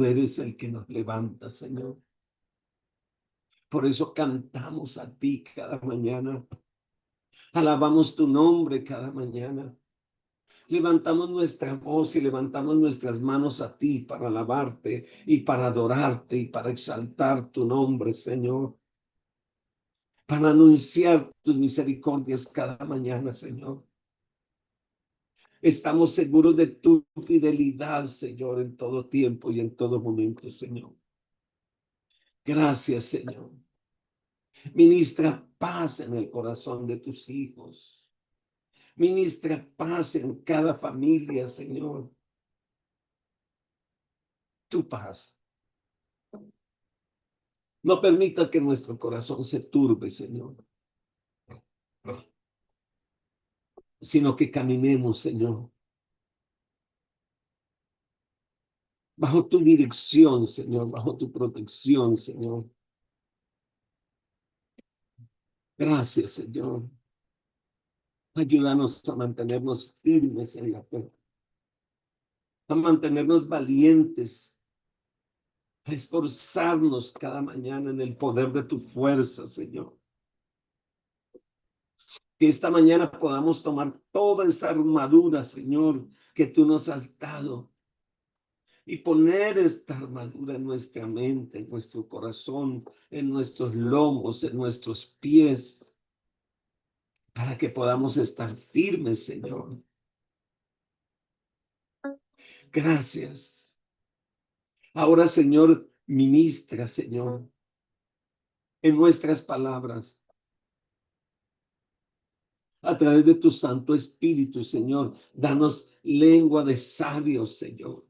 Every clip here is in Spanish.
eres el que nos levanta, Señor. Por eso cantamos a ti cada mañana. Alabamos tu nombre cada mañana. Levantamos nuestra voz y levantamos nuestras manos a ti para alabarte y para adorarte y para exaltar tu nombre, Señor. Para anunciar tus misericordias cada mañana, Señor. Estamos seguros de tu fidelidad, Señor, en todo tiempo y en todo momento, Señor. Gracias, Señor. Ministra paz en el corazón de tus hijos. Ministra paz en cada familia, Señor. Tu paz. No permita que nuestro corazón se turbe, Señor, sino que caminemos, Señor, bajo tu dirección, Señor, bajo tu protección, Señor. Gracias, Señor. Ayúdanos a mantenernos firmes en la fe, a mantenernos valientes, a esforzarnos cada mañana en el poder de tu fuerza, Señor. Que esta mañana podamos tomar toda esa armadura, Señor, que tú nos has dado y poner esta armadura en nuestra mente, en nuestro corazón, en nuestros lomos, en nuestros pies, para que podamos estar firmes, Señor. Gracias. Ahora, Señor, ministra, Señor, en nuestras palabras, a través de tu Santo Espíritu, Señor. Danos lengua de sabios, Señor,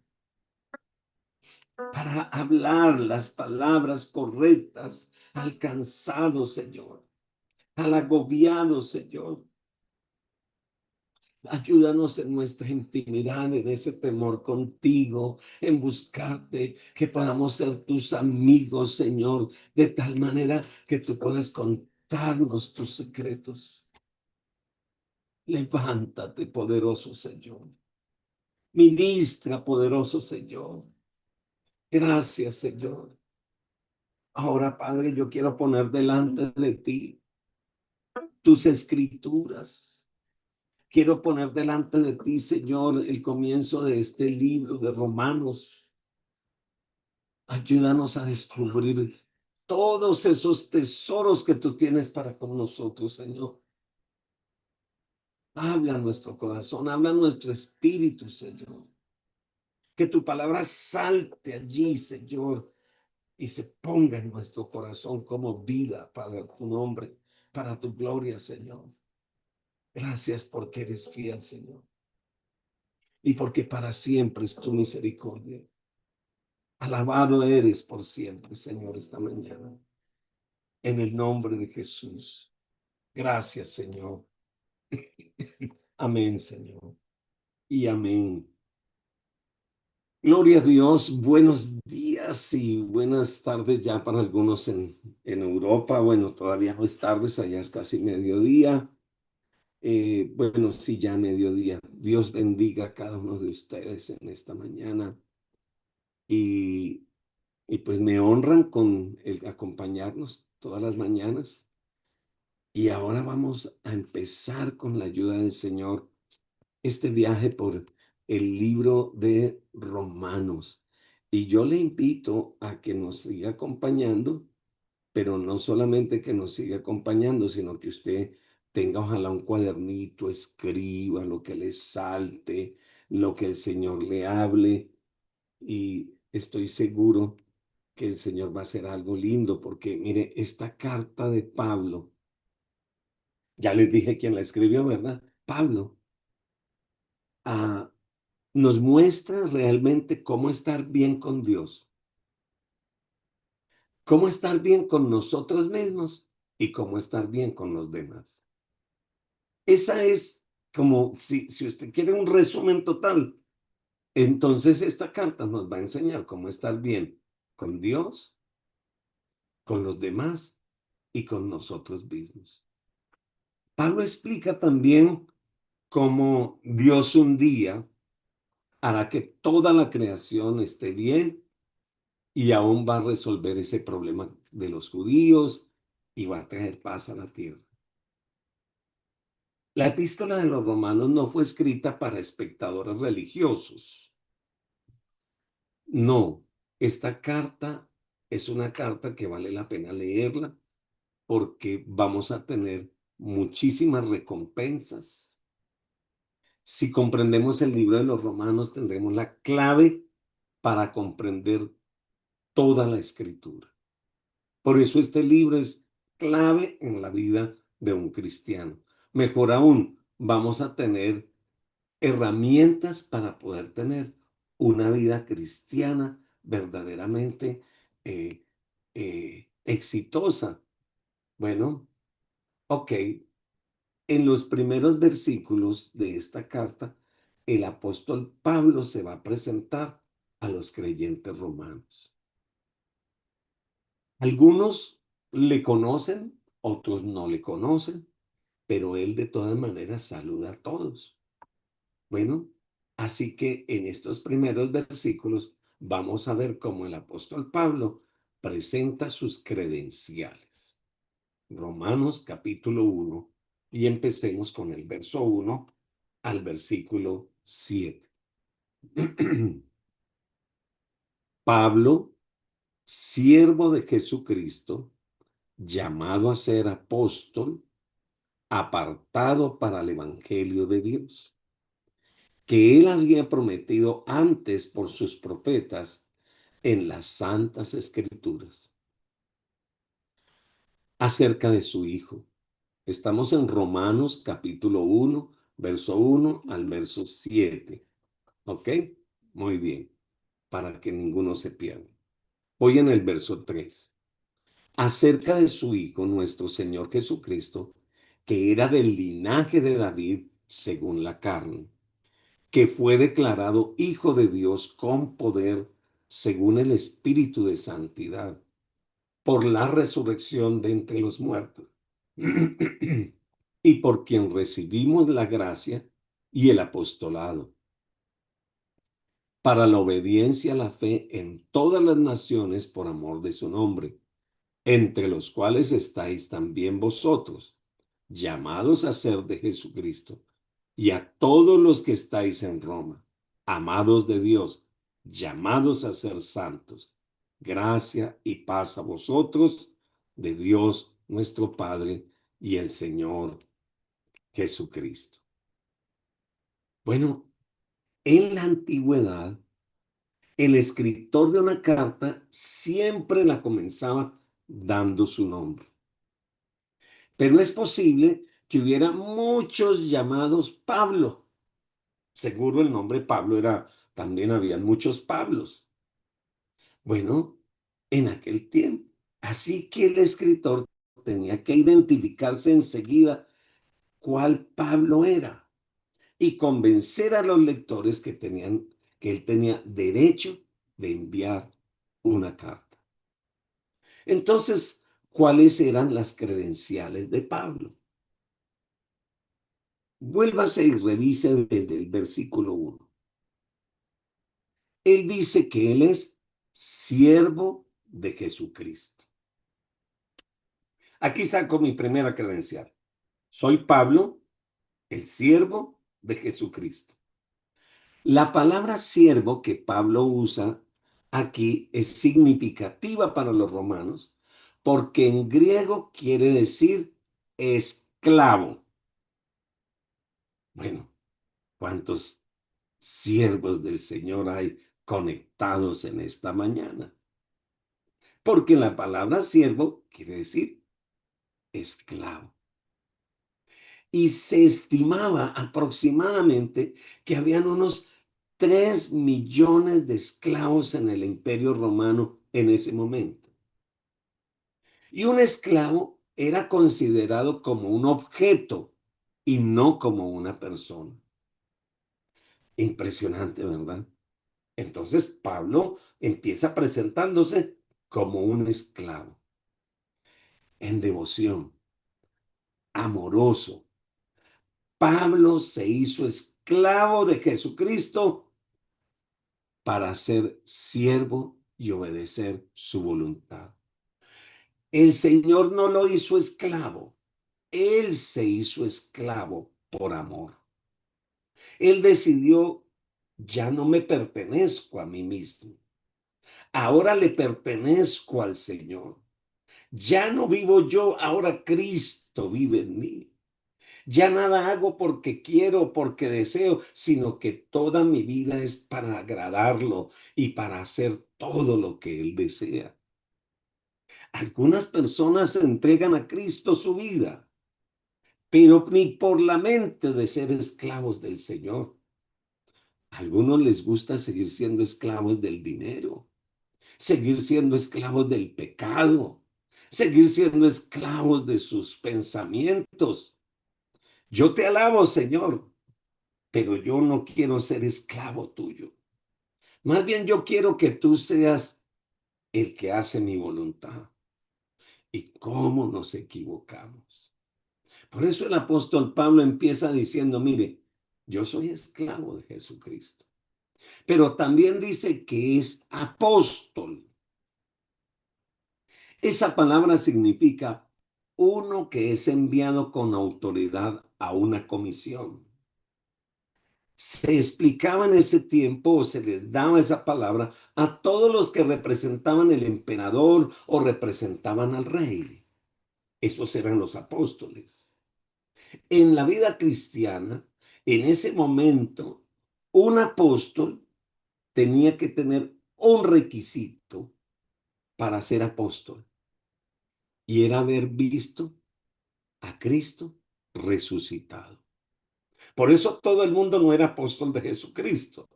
para hablar las palabras correctas al cansado, Señor, al agobiado, Señor. Ayúdanos en nuestra intimidad, en ese temor contigo, en buscarte, que podamos ser tus amigos, Señor, de tal manera que tú puedas contarnos tus secretos. Levántate, poderoso Señor. Ministra, poderoso Señor. Gracias, Señor. Ahora, Padre, yo quiero poner delante de ti tus escrituras. Quiero poner delante de ti, Señor, el comienzo de este libro de Romanos. Ayúdanos a descubrir todos esos tesoros que tú tienes para con nosotros, Señor. Habla nuestro corazón, habla nuestro espíritu, Señor. Que tu palabra salte allí, Señor, y se ponga en nuestro corazón como vida para tu nombre, para tu gloria, Señor. Gracias porque eres fiel, Señor. Y porque para siempre es tu misericordia. Alabado eres por siempre, Señor, esta mañana. En el nombre de Jesús. Gracias, Señor. Amén, Señor. Y amén. Gloria a Dios. Buenos días y buenas tardes ya para algunos en Europa. Bueno, todavía no es tarde, allá es casi mediodía. Bueno, sí, ya mediodía. Dios bendiga a cada uno de ustedes en esta mañana. Y, y pues me honran con el acompañarnos todas las mañanas. Y ahora vamos a empezar con la ayuda del Señor este viaje por el libro de Romanos. Y yo le invito a que nos siga acompañando, pero no solamente que nos siga acompañando, sino que usted tenga ojalá un cuadernito, escriba lo que le salte, lo que el Señor le hable. Y estoy seguro que el Señor va a hacer algo lindo, porque mire, esta carta de Pablo, ya les dije quién la escribió, ¿verdad? Pablo. Nos muestra realmente cómo estar bien con Dios, cómo estar bien con nosotros mismos y cómo estar bien con los demás. Esa es como, si usted quiere un resumen total, entonces esta carta nos va a enseñar cómo estar bien con Dios, con los demás y con nosotros mismos. Pablo explica también cómo Dios un día hará que toda la creación esté bien y aún va a resolver ese problema de los judíos y va a traer paz a la tierra. La epístola de los romanos no fue escrita para espectadores religiosos. No, esta carta es una carta que vale la pena leerla porque vamos a tener muchísimas recompensas. Si comprendemos el libro de los romanos, tendremos la clave para comprender toda la escritura. Por eso este libro es clave en la vida de un cristiano. Mejor aún, vamos a tener herramientas para poder tener una vida cristiana verdaderamente eh, exitosa. Bueno, ok, en los primeros versículos de esta carta, el apóstol Pablo se va a presentar a los creyentes romanos. Algunos le conocen, otros no le conocen, pero él de todas maneras saluda a todos. Bueno, así que en estos primeros versículos vamos a ver cómo el apóstol Pablo presenta sus credenciales. Romanos capítulo 1 y empecemos con el verso 1 al versículo 7. Pablo, siervo de Jesucristo, llamado a ser apóstol, apartado para el Evangelio de Dios, que él había prometido antes por sus profetas en las santas escrituras, acerca de su Hijo. Estamos en Romanos capítulo 1, verso 1 al verso 7. ¿Ok? Muy bien, para que ninguno se pierda. Voy en el verso 3. Acerca de su Hijo, nuestro Señor Jesucristo, que era del linaje de David según la carne, que fue declarado Hijo de Dios con poder según el Espíritu de Santidad, por la resurrección de entre los muertos, y por quien recibimos la gracia y el apostolado, para la obediencia a la fe en todas las naciones por amor de su nombre, entre los cuales estáis también vosotros, llamados a ser de Jesucristo, y a todos los que estáis en Roma, amados de Dios, llamados a ser santos. Gracia y paz a vosotros, de Dios nuestro Padre y el Señor Jesucristo. Bueno, en la antigüedad, el escritor de una carta siempre la comenzaba dando su nombre. Pero es posible que hubiera muchos llamados Pablo. Seguro el nombre Pablo era, también habían muchos Pablos. Bueno, en aquel tiempo. Así que el escritor tenía que identificarse enseguida cuál Pablo era y convencer a los lectores que él tenía derecho de enviar una carta. Entonces, ¿cuáles eran las credenciales de Pablo? Vuélvase y revise desde el versículo 1. Él dice que él es siervo de Jesucristo. Aquí saco mi primera credencial. Soy Pablo, el siervo de Jesucristo. La palabra siervo que Pablo usa aquí es significativa para los romanos porque en griego quiere decir esclavo. Bueno, ¿cuántos siervos del Señor hay conectados en esta mañana? Porque la palabra siervo quiere decir esclavo. Y se estimaba aproximadamente que habían unos 3 millones de esclavos en el Imperio Romano en ese momento. Y un esclavo era considerado como un objeto y no como una persona. Impresionante, ¿verdad? Entonces Pablo empieza presentándose como un esclavo, en devoción, amoroso. Pablo se hizo esclavo de Jesucristo para ser siervo y obedecer su voluntad. El Señor no lo hizo esclavo, Él se hizo esclavo por amor. Él decidió, ya no me pertenezco a mí mismo, ahora le pertenezco al Señor. Ya no vivo yo, ahora Cristo vive en mí. Ya nada hago porque quiero, porque deseo, sino que toda mi vida es para agradarlo y para hacer todo lo que Él desea. Algunas personas entregan a Cristo su vida, pero ni por la mente de ser esclavos del Señor. A algunos les gusta seguir siendo esclavos del dinero, seguir siendo esclavos del pecado, seguir siendo esclavos de sus pensamientos. Yo te alabo, Señor, pero yo no quiero ser esclavo tuyo. Más bien yo quiero que tú seas el que hace mi voluntad. ¿Y cómo nos equivocamos? Por eso el apóstol Pablo empieza diciendo, mire, yo soy esclavo de Jesucristo, pero también dice que es apóstol. Esa palabra significa uno que es enviado con autoridad a una comisión. Se explicaba en ese tiempo o se les daba esa palabra a todos los que representaban el emperador o representaban al rey. Esos eran los apóstoles. En la vida cristiana, en ese momento, un apóstol tenía que tener un requisito para ser apóstol y era haber visto a Cristo resucitado. Por eso todo el mundo no era apóstol de Jesucristo.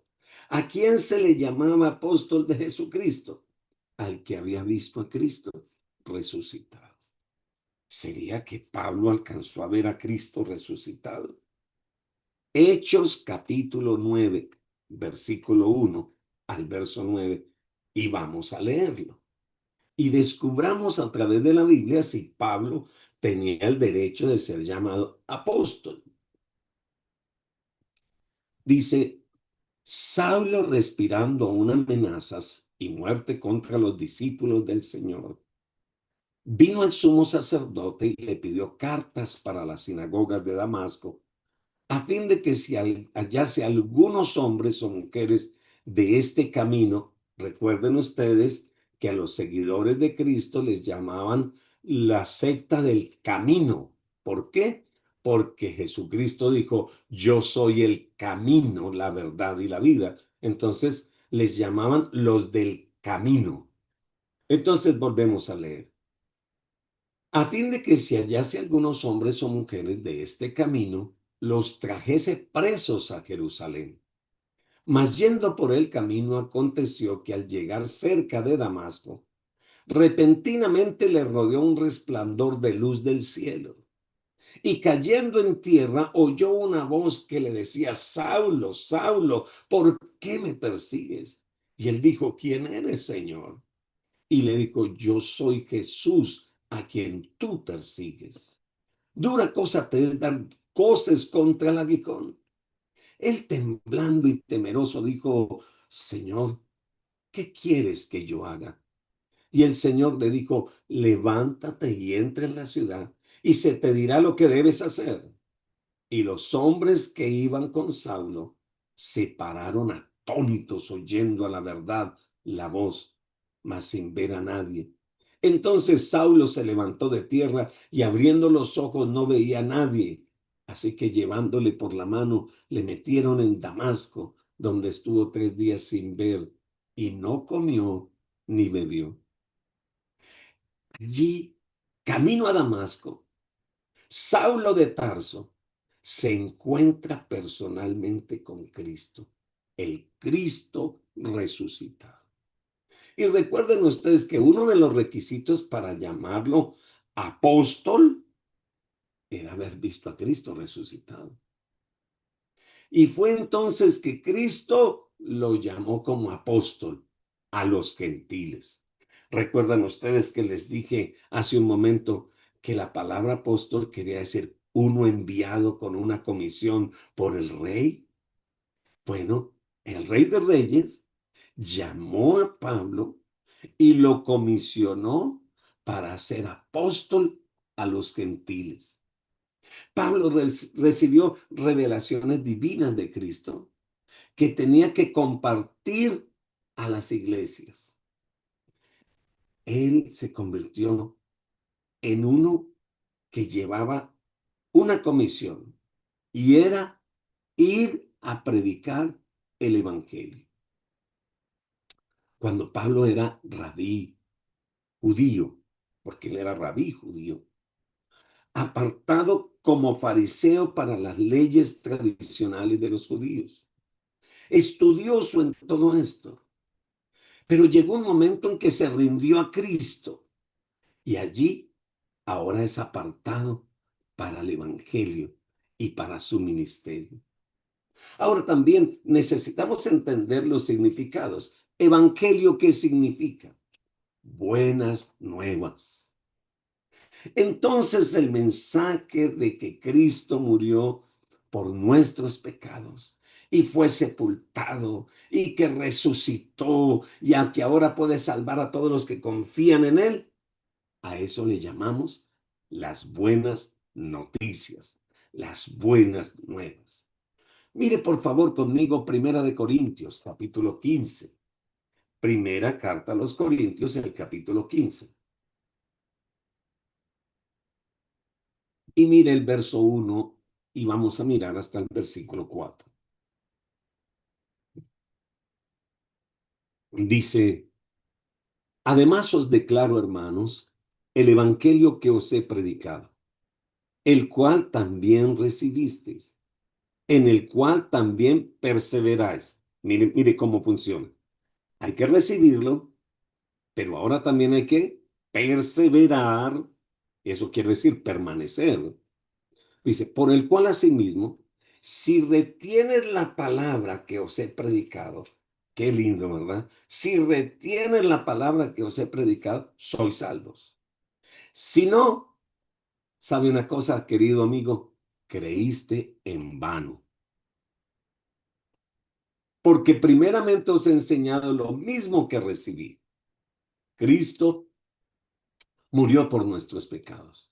¿A quién se le llamaba apóstol de Jesucristo? Al que había visto a Cristo resucitado. ¿Sería que Pablo alcanzó a ver a Cristo resucitado? Hechos capítulo 9, versículo 1 al verso 9, y vamos a leerlo. Y descubramos a través de la Biblia si Pablo tenía el derecho de ser llamado apóstol. Dice, Saulo, respirando aún amenazas y muerte contra los discípulos del Señor, vino al sumo sacerdote y le pidió cartas para las sinagogas de Damasco, a fin de que si hallase algunos hombres o mujeres de este camino. Recuerden ustedes que a los seguidores de Cristo les llamaban la secta del camino. ¿Por qué? Porque Jesucristo dijo, yo soy el camino, la verdad y la vida. Entonces les llamaban los del camino. Entonces volvemos a leer. A fin de que si hallase algunos hombres o mujeres de este camino, los trajese presos a Jerusalén. Mas yendo por el camino, aconteció que al llegar cerca de Damasco, repentinamente le rodeó un resplandor de luz del cielo. Y cayendo en tierra, oyó una voz que le decía, Saulo, Saulo, ¿por qué me persigues? Y él dijo, ¿quién eres, Señor? Y le dijo, yo soy Jesús a quien tú persigues. Dura cosa te es dar coces contra el aguijón. Él, temblando y temeroso, dijo, Señor, ¿qué quieres que yo haga? Y el Señor le dijo, levántate y entra en la ciudad y se te dirá lo que debes hacer. Y los hombres que iban con Saulo se pararon atónitos oyendo a la verdad la voz, mas sin ver a nadie. Entonces Saulo se levantó de tierra y abriendo los ojos no veía a nadie. Así que llevándole por la mano le metieron en Damasco, donde estuvo 3 días sin ver y no comió ni bebió. Allí, camino a Damasco, Saulo de Tarso se encuentra personalmente con Cristo, el Cristo resucitado. Y recuerden ustedes que uno de los requisitos para llamarlo apóstol era haber visto a Cristo resucitado. Y fue entonces que Cristo lo llamó como apóstol a los gentiles. Recuerdan ustedes que les dije hace un momento que la palabra apóstol quería decir uno enviado con una comisión por el rey. Bueno, el rey de reyes llamó a Pablo y lo comisionó para ser apóstol a los gentiles. Pablo recibió revelaciones divinas de Cristo que tenía que compartir a las iglesias. Él se convirtió en uno que llevaba una comisión y era ir a predicar el evangelio. Cuando Pablo era rabí judío, porque él era rabí judío, apartado como fariseo para las leyes tradicionales de los judíos, estudioso en todo esto, pero llegó un momento en que se rindió a Cristo y allí ahora es apartado para el evangelio y para su ministerio. Ahora también necesitamos entender los significados. Evangelio, ¿qué significa? Buenas nuevas. Entonces el mensaje de que Cristo murió por nuestros pecados y fue sepultado y que resucitó y a que ahora puede salvar a todos los que confían en él, a eso le llamamos las buenas noticias, las buenas nuevas. Mire por favor conmigo Primera de Corintios, capítulo 15. Primera carta a los Corintios, el capítulo 15. Y mire el verso 1 y vamos a mirar hasta el versículo 4. Dice, además os declaro, hermanos, el evangelio que os he predicado, el cual también recibisteis, en el cual también perseveráis. Mire, mire cómo funciona. Hay que recibirlo, pero ahora también hay que perseverar. Eso quiere decir permanecer. Dice, por el cual asimismo, si retienes la palabra que os he predicado, qué lindo, ¿verdad? Si retienes la palabra que os he predicado, sois salvos. Si no, sabe una cosa, querido amigo, creíste en vano. Porque primeramente os he enseñado lo mismo que recibí. Cristo murió por nuestros pecados,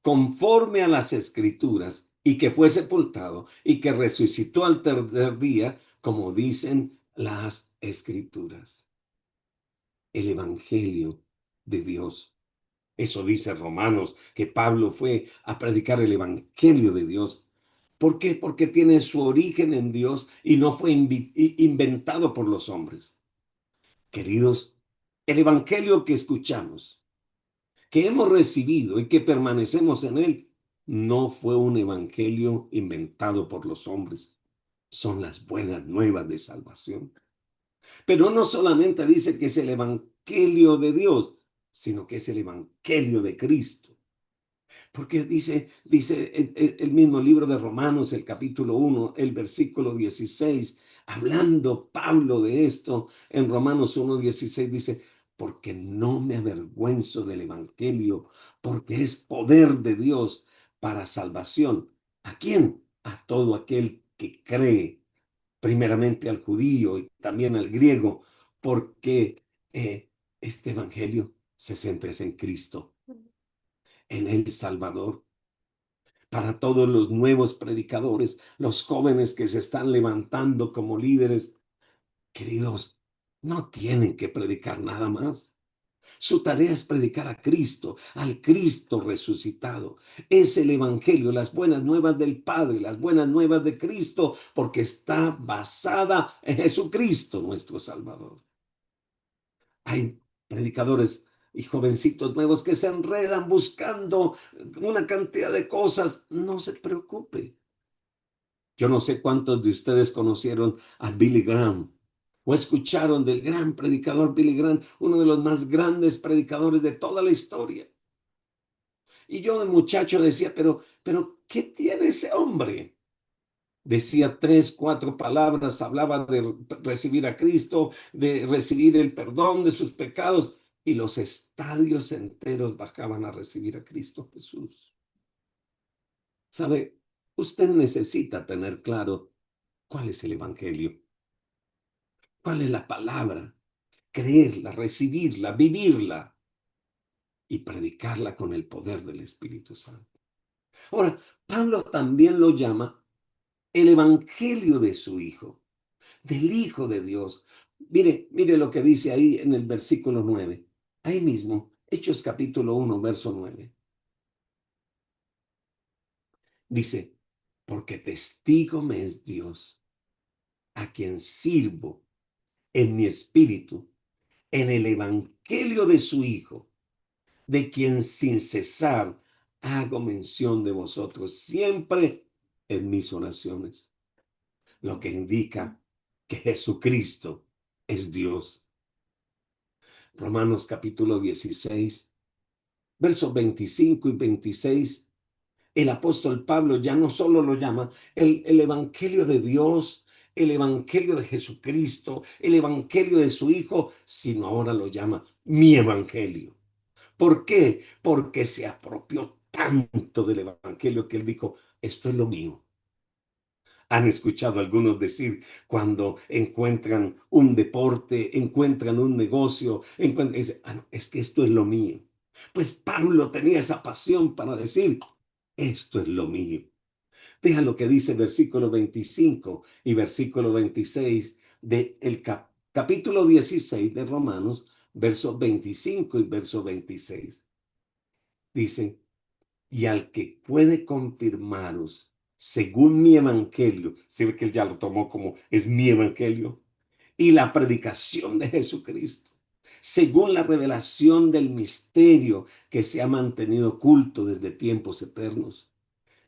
conforme a las escrituras, y que fue sepultado y que resucitó al tercer día, como dicen las escrituras. El evangelio de Dios. Eso dice Romanos, que Pablo fue a predicar el evangelio de Dios. ¿Por qué? Porque tiene su origen en Dios y no fue inventado por los hombres. Queridos, el evangelio que escuchamos, que hemos recibido y que permanecemos en él, no fue un evangelio inventado por los hombres. Son las buenas nuevas de salvación. Pero no solamente dice que es el evangelio de Dios, sino que es el evangelio de Cristo. Porque dice el mismo libro de Romanos, el capítulo 1, el versículo 16, hablando Pablo de esto, en Romanos 1:16 dice, porque no me avergüenzo del evangelio, porque es poder de Dios para salvación. ¿A quién? A todo aquel que cree, primeramente al judío y también al griego, porque este evangelio se centra en Cristo, en el Salvador. Para todos los nuevos predicadores, los jóvenes que se están levantando como líderes, queridos, no tienen que predicar nada más. Su tarea es predicar a Cristo, al Cristo resucitado. Es el Evangelio, las buenas nuevas del Padre, las buenas nuevas de Cristo, porque está basada en Jesucristo, nuestro Salvador. Hay predicadores y jovencitos nuevos que se enredan buscando una cantidad de cosas. No se preocupe. Yo no sé cuántos de ustedes conocieron a Billy Graham o escucharon del gran predicador Billy Graham, uno de los más grandes predicadores de toda la historia. Y yo de muchacho decía, pero, ¿qué tiene ese hombre? Decía tres, cuatro palabras, hablaba de recibir a Cristo, de recibir el perdón de sus pecados, y los estadios enteros bajaban a recibir a Cristo Jesús. ¿Sabe? Usted necesita tener claro cuál es el Evangelio, cuál es la palabra creerla, recibirla, vivirla y predicarla con el poder del Espíritu Santo. Ahora, Pablo también lo llama el evangelio de su Hijo, del Hijo de Dios. Mire lo que dice ahí en el versículo 9. Ahí mismo, Hechos capítulo 1, verso 9. Dice, porque testigo me es Dios, a quien sirvo en mi espíritu, en el evangelio de su Hijo, de quien sin cesar hago mención de vosotros siempre en mis oraciones, lo que indica que Jesucristo es Dios. Romanos capítulo 16, versos 25 y 26, el apóstol Pablo ya no solo lo llama el evangelio de Dios, el evangelio de Jesucristo, el evangelio de su Hijo, sino ahora lo llama mi evangelio. ¿Por qué? Porque se apropió tanto del evangelio que él dijo, esto es lo mío. Han escuchado algunos decir cuando encuentran un deporte, encuentran un negocio, dicen, no, es que esto es lo mío. Pues Pablo tenía esa pasión para decir, esto es lo mío. Deja lo que dice versículo 25 y versículo 26 del capítulo 16 de Romanos, versos 25 y verso 26. Dice, y al que puede confirmaros según mi evangelio, se ve que él ya lo tomó como es mi evangelio, y la predicación de Jesucristo, según la revelación del misterio que se ha mantenido oculto desde tiempos eternos,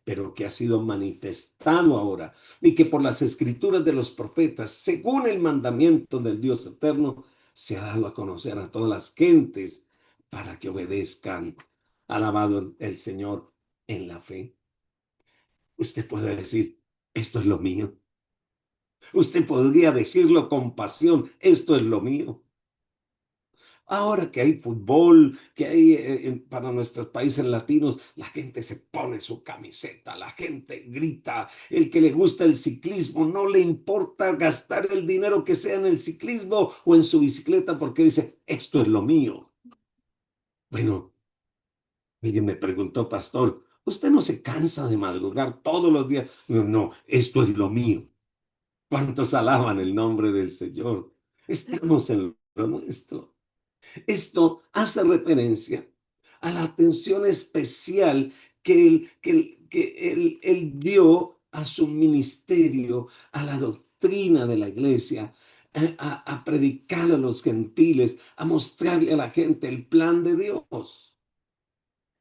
pero que ha sido manifestado ahora, y que por las escrituras de los profetas, según el mandamiento del Dios eterno, se ha dado a conocer a todas las gentes para que obedezcan. Alabado el Señor en la fe. Usted puede decir, esto es lo mío. Usted podría decirlo con pasión, esto es lo mío. Ahora que hay fútbol, que hay para nuestros países latinos, la gente se pone su camiseta, la gente grita, el que le gusta el ciclismo, no le importa gastar el dinero que sea en el ciclismo o en su bicicleta porque dice, esto es lo mío. Bueno, mire, me preguntó, pastor, ¿usted no se cansa de madrugar todos los días? No, no, esto es lo mío. ¿Cuántos alaban el nombre del Señor? Estamos en lo nuestro. Esto hace referencia a la atención especial que él dio a su ministerio, a la doctrina de la iglesia, a predicar a los gentiles, a mostrarle a la gente el plan de Dios.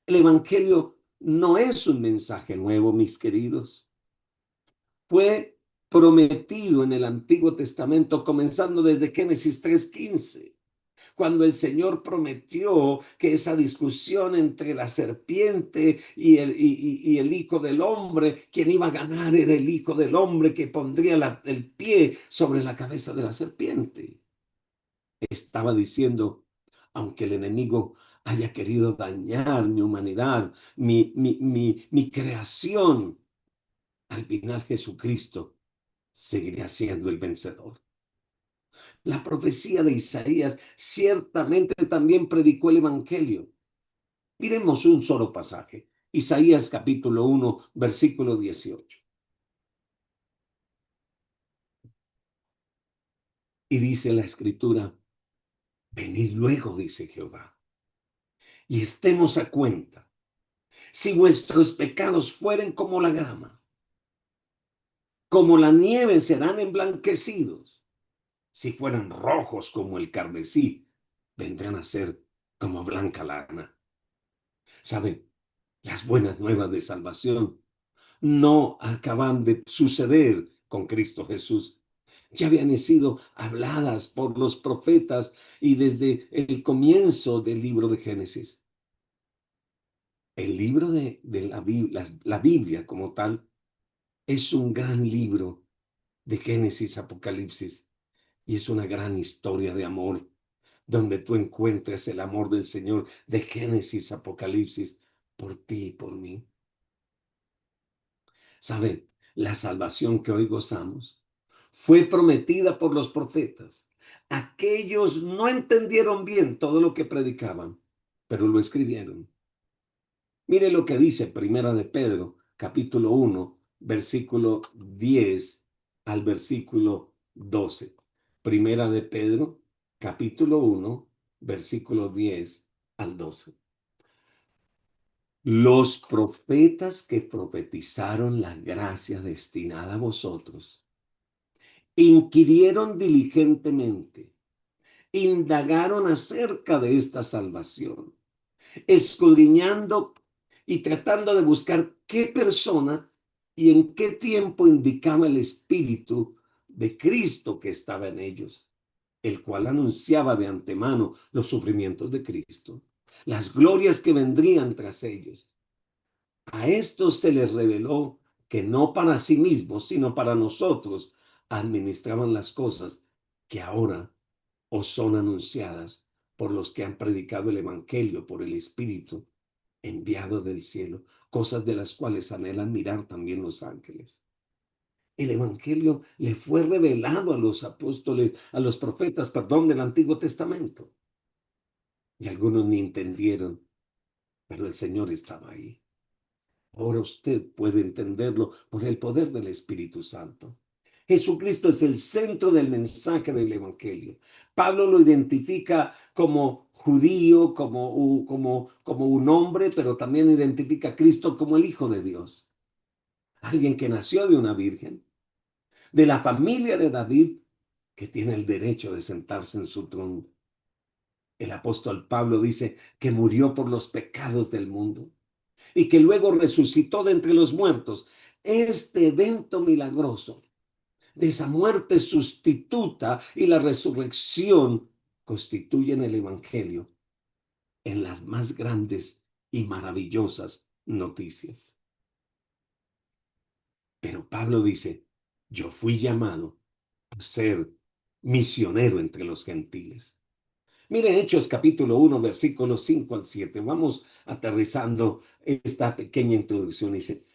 El Evangelio no es un mensaje nuevo, mis queridos. Fue prometido en el Antiguo Testamento, comenzando desde Génesis 3:15, cuando el Señor prometió que esa discusión entre la serpiente y el Hijo del Hombre, quien iba a ganar era el Hijo del Hombre que pondría el pie sobre la cabeza de la serpiente. Estaba diciendo, aunque el enemigo haya querido dañar mi humanidad, mi creación, al final Jesucristo seguirá siendo el vencedor. La profecía de Isaías ciertamente también predicó el Evangelio. Miremos un solo pasaje. Isaías capítulo 1, versículo 18. Y dice la escritura, venid luego, dice Jehová, y estemos a cuenta. Si vuestros pecados fueren como la grama, como la nieve serán emblanquecidos. Si fueran rojos como el carmesí, vendrán a ser como blanca lana. ¿Saben? Las buenas nuevas de salvación no acaban de suceder con Cristo Jesús. Ya habían sido habladas por los profetas y desde el comienzo del libro de Génesis. El libro de la Biblia como tal es un gran libro de Génesis, Apocalipsis, y es una gran historia de amor, donde tú encuentras el amor del Señor de Génesis, Apocalipsis, por ti y por mí. ¿Saben? La salvación que hoy gozamos fue prometida por los profetas. Aquellos no entendieron bien todo lo que predicaban, pero lo escribieron. Mire lo que dice Primera de Pedro, capítulo 1, versículo 10 al versículo 12. Primera de Pedro, capítulo 1, versículo 10 al 12. Los profetas que profetizaron la gracia destinada a vosotros, inquirieron diligentemente, indagaron acerca de esta salvación, escudriñando y tratando de buscar qué persona y en qué tiempo indicaba el Espíritu de Cristo que estaba en ellos, el cual anunciaba de antemano los sufrimientos de Cristo, las glorias que vendrían tras ellos. A estos se les reveló que no para sí mismos, sino para nosotros, administraban las cosas que ahora os son anunciadas por los que han predicado el Evangelio por el Espíritu enviado del cielo, cosas de las cuales anhelan mirar también los ángeles. El Evangelio le fue revelado a los apóstoles, a los profetas, perdón, del Antiguo Testamento. Y algunos ni entendieron, pero el Señor estaba ahí. Ahora usted puede entenderlo por el poder del Espíritu Santo. Jesucristo es el centro del mensaje del Evangelio. Pablo lo identifica como judío, como un hombre, pero también identifica a Cristo como el Hijo de Dios. Alguien que nació de una virgen, de la familia de David, que tiene el derecho de sentarse en su trono. El apóstol Pablo dice que murió por los pecados del mundo y que luego resucitó de entre los muertos. Este evento milagroso de esa muerte sustituta y la resurrección constituyen el Evangelio en las más grandes y maravillosas noticias. Pero Pablo dice, yo fui llamado a ser misionero entre los gentiles. Mire Hechos capítulo 1, versículos 5 al 7. Vamos aterrizando esta pequeña introducción. Dice,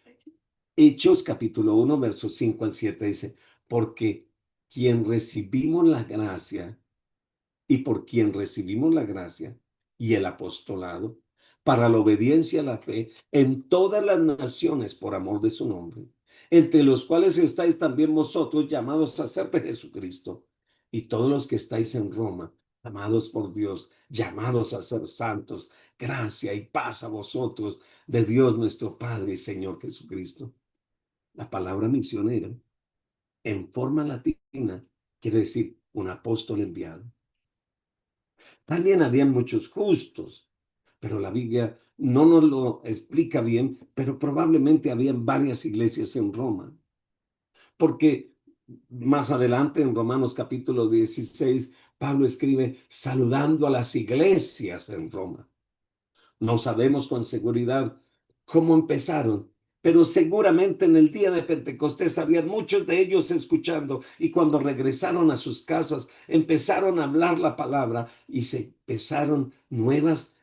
Hechos capítulo 1, versos 5 al 7 dice, porque quien recibimos la gracia y por quien recibimos la gracia y el apostolado para la obediencia a la fe en todas las naciones por amor de su nombre, entre los cuales estáis también vosotros llamados a ser de Jesucristo, y todos los que estáis en Roma, amados por Dios, llamados a ser santos, gracia y paz a vosotros de Dios nuestro Padre y Señor Jesucristo. La palabra misionero en forma latina quiere decir un apóstol enviado. También habían muchos justos, pero la Biblia no nos lo explica bien, pero probablemente habían varias iglesias en Roma, porque más adelante en Romanos capítulo 16, Pablo escribe saludando a las iglesias en Roma. No sabemos con seguridad cómo empezaron, pero seguramente en el día de Pentecostés habían muchos de ellos escuchando y cuando regresaron a sus casas empezaron a hablar la palabra y se empezaron nuevas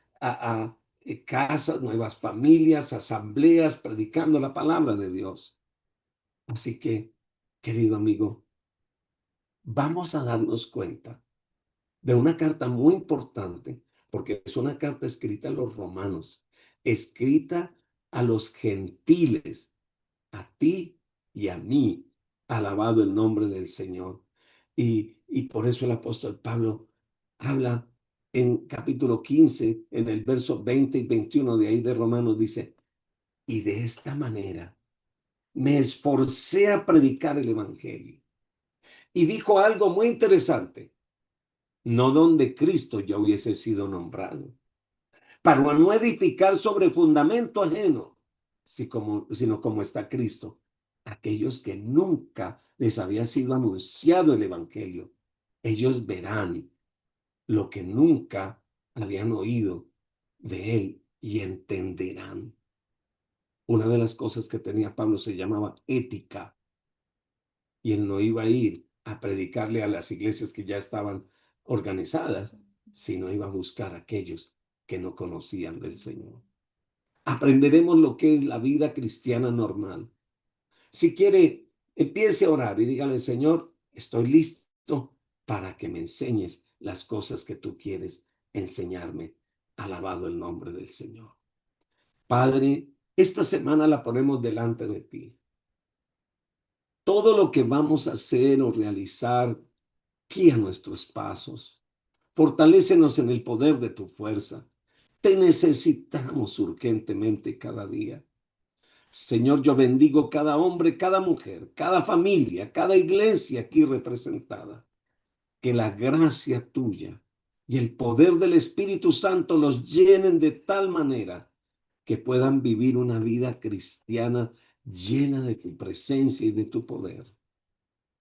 casas, nuevas familias, asambleas predicando la palabra de Dios. Así que, querido amigo, vamos a darnos cuenta de una carta muy importante, porque es una carta escrita a los romanos, escrita a los gentiles, a ti y a mí, alabado el nombre del Señor. Y por eso el apóstol Pablo habla en capítulo 15, en el verso 20 y 21 de ahí de Romanos, dice, y de esta manera me esforcé a predicar el Evangelio. Y dijo algo muy interesante, no donde Cristo ya hubiese sido nombrado, para no edificar sobre fundamento ajeno, sino como está Cristo, aquellos que nunca les había sido anunciado el Evangelio, ellos verán lo que nunca habían oído de él y entenderán. Una de las cosas que tenía Pablo se llamaba ética, y él no iba a ir a predicarle a las iglesias que ya estaban organizadas, sino iba a buscar a aquellos que no conocían del Señor. Aprenderemos lo que es la vida cristiana normal. Si quiere, empiece a orar y dígale, Señor, estoy listo para que me enseñes las cosas que tú quieres enseñarme. Alabado el nombre del Señor. Padre, esta semana la ponemos delante de ti. Todo lo que vamos a hacer o realizar, guía nuestros pasos. Fortalécenos en el poder de tu fuerza. Te necesitamos urgentemente cada día. Señor, yo bendigo cada hombre, cada mujer, cada familia, cada iglesia aquí representada. Que la gracia tuya y el poder del Espíritu Santo los llenen de tal manera que puedan vivir una vida cristiana llena de tu presencia y de tu poder.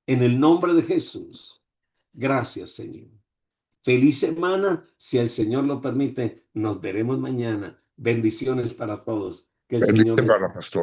En el nombre de Jesús, gracias, Señor. Feliz semana. Si el Señor lo permite, nos veremos mañana. Bendiciones para todos. Que el Señor Bendice les para pastor.